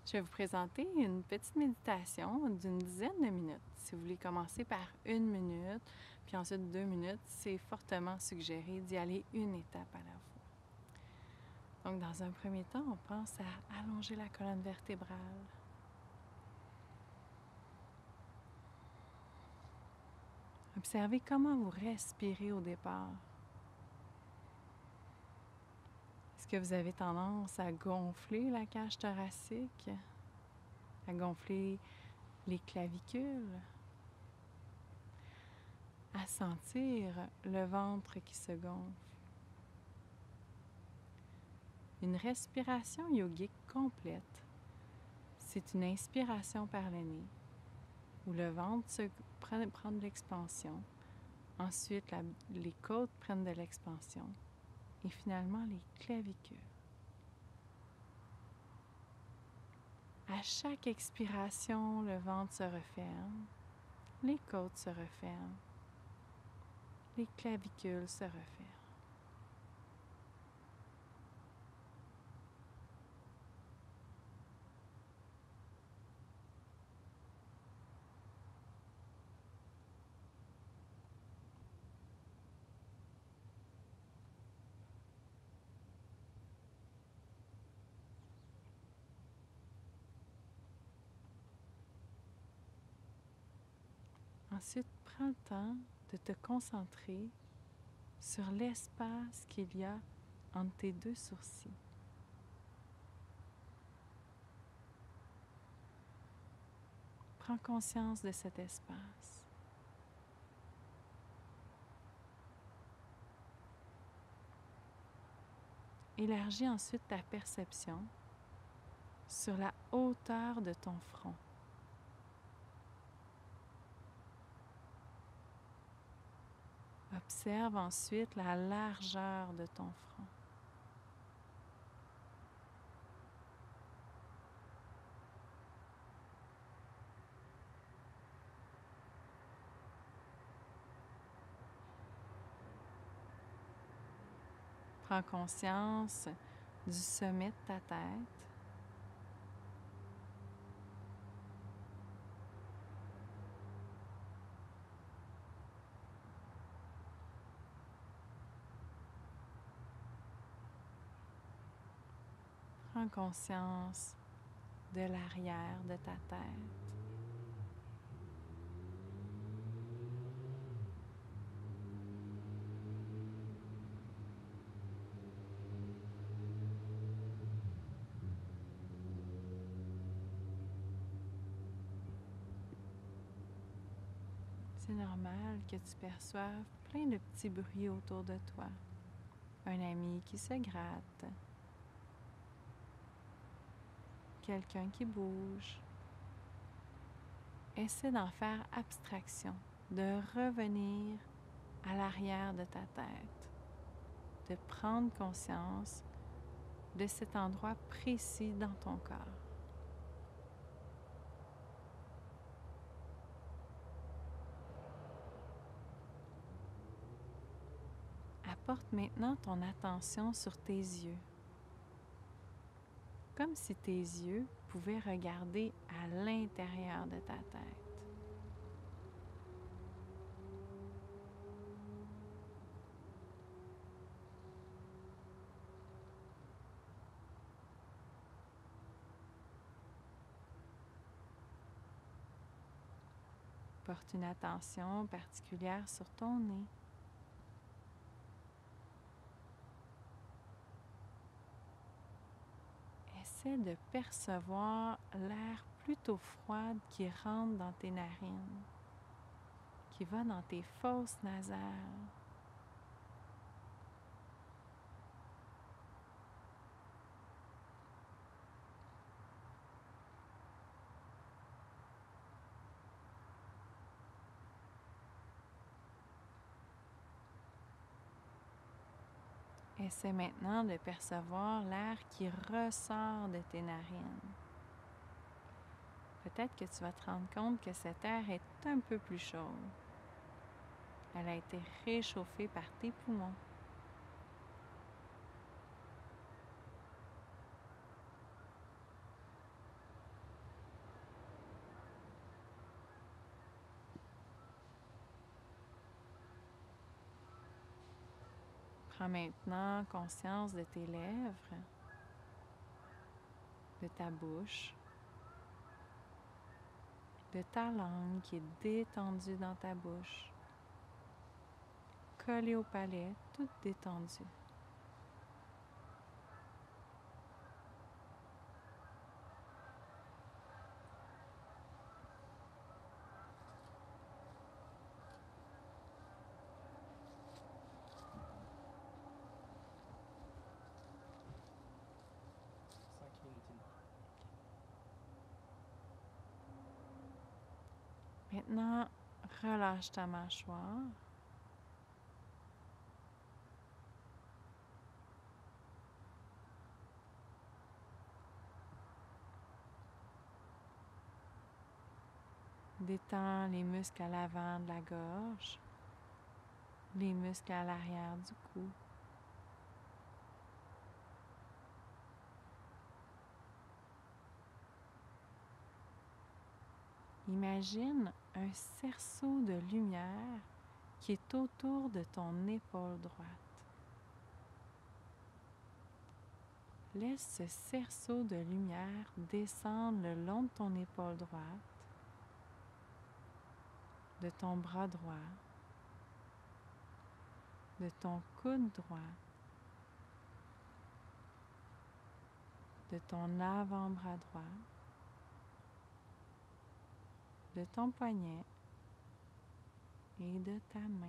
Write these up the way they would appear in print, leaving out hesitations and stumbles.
Je vais vous présenter une petite méditation d'une dizaine de minutes. Si vous voulez commencer par 1 minute, puis ensuite 2 minutes, c'est fortement suggéré d'y aller une étape à la fois. Donc, dans un premier temps, on pense à allonger la colonne vertébrale. Observez comment vous respirez au départ. Est-ce que vous avez tendance à gonfler la cage thoracique, à gonfler les clavicules, à sentir le ventre qui se gonfle? Une respiration yogique complète, c'est une inspiration par le nez, où le ventre prend de l'expansion. Ensuite, les côtes prennent de l'expansion. Et finalement, les clavicules. À chaque expiration, le ventre se referme, les côtes se referment, les clavicules se referment. Ensuite, prends le temps de te concentrer sur l'espace qu'il y a entre tes deux sourcils. Prends conscience de cet espace. Élargis ensuite ta perception sur la hauteur de ton front. Observe ensuite la largeur de ton front. Prends conscience du sommet de ta tête. Prends conscience de l'arrière de ta tête. C'est normal que tu perçoives plein de petits bruits autour de toi. Un ami qui se gratte, quelqu'un qui bouge. Essaie d'en faire abstraction, de revenir à l'arrière de ta tête, de prendre conscience de cet endroit précis dans ton corps. Apporte maintenant ton attention sur tes yeux, comme si tes yeux pouvaient regarder à l'intérieur de ta tête. Porte une attention particulière sur ton nez. Essaie de percevoir l'air plutôt froid qui rentre dans tes narines, qui va dans tes fosses nasales. Essaie maintenant de percevoir l'air qui ressort de tes narines. Peut-être que tu vas te rendre compte que cet air est un peu plus chaud. Elle a été réchauffée par tes poumons. Prends maintenant conscience de tes lèvres, de ta bouche, de ta langue qui est détendue dans ta bouche, collée au palais, toute détendue. Maintenant, relâche ta mâchoire. Détends les muscles à l'avant de la gorge, les muscles à l'arrière du cou. Imagine un cerceau de lumière qui est autour de ton épaule droite. Laisse ce cerceau de lumière descendre le long de ton épaule droite, de ton bras droit, de ton coude droit, de ton avant-bras droit, de ton poignet et de ta main.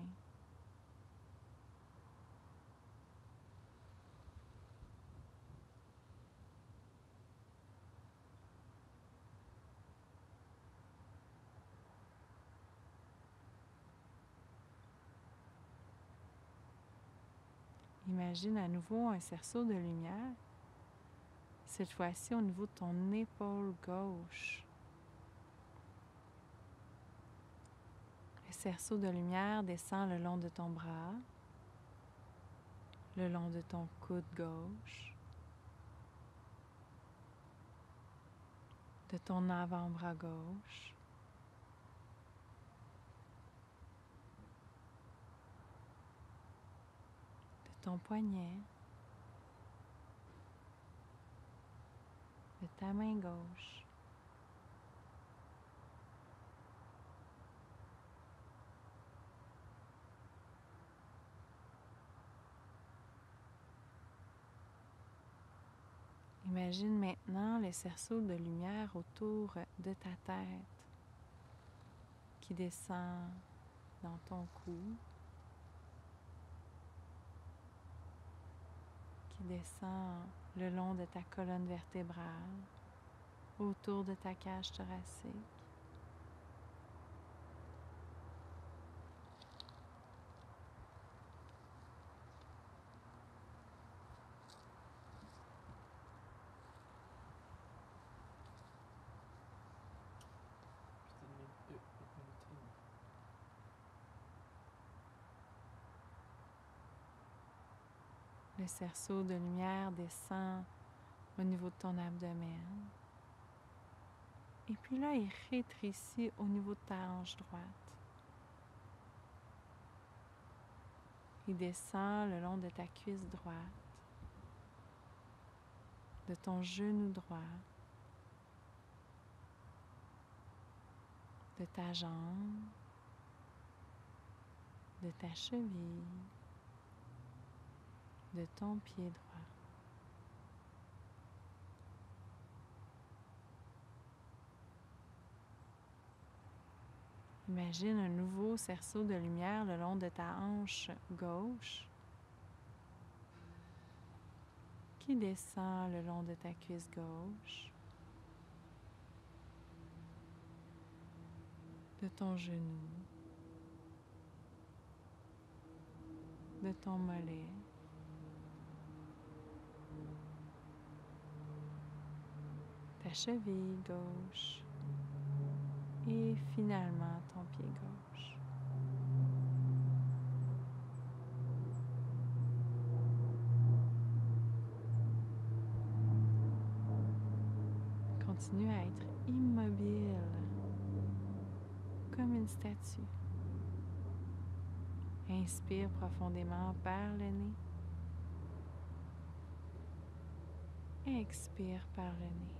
Imagine à nouveau un cerceau de lumière, cette fois-ci au niveau de ton épaule gauche. Le cerceau de lumière descend le long de ton bras, le long de ton coude gauche, de ton avant-bras gauche, de ton poignet, de ta main gauche. Imagine maintenant les cerceaux de lumière autour de ta tête qui descend dans ton cou, qui descend le long de ta colonne vertébrale, autour de ta cage thoracique. Le cerceau de lumière descend au niveau de ton abdomen. Et puis là, il rétrécit au niveau de ta hanche droite. Il descend le long de ta cuisse droite, de ton genou droit, de ta jambe, de ta cheville, de ton pied droit. Imagine un nouveau cerceau de lumière le long de ta hanche gauche qui descend le long de ta cuisse gauche, de ton genou, de ton mollet, ta cheville gauche et finalement ton pied gauche. Continue à être immobile comme une statue. Inspire profondément par le nez. Expire par le nez.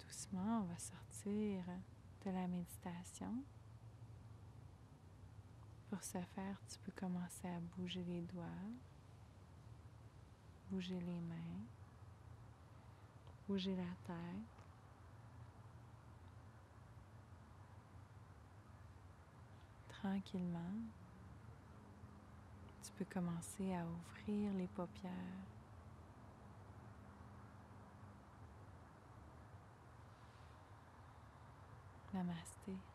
Doucement, on va sortir de la méditation. Pour ce faire, tu peux commencer à bouger les doigts, bouger les mains, bouger la tête. Tranquillement, tu peux commencer à ouvrir les paupières. Namasté.